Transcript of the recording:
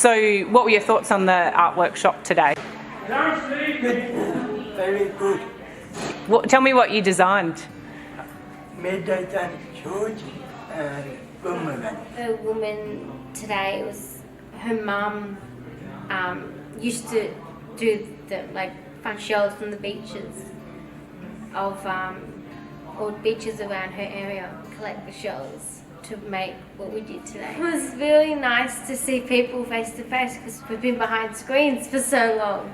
So what were your thoughts on the art workshop today? Very good. Tell me what you designed. Midnight and George and woman. The woman today was her mum used to do the fun shows from the beaches of or beaches around her area, collect the shells to make what we did today. It was really nice to see people face to face because we've been behind screens for so long.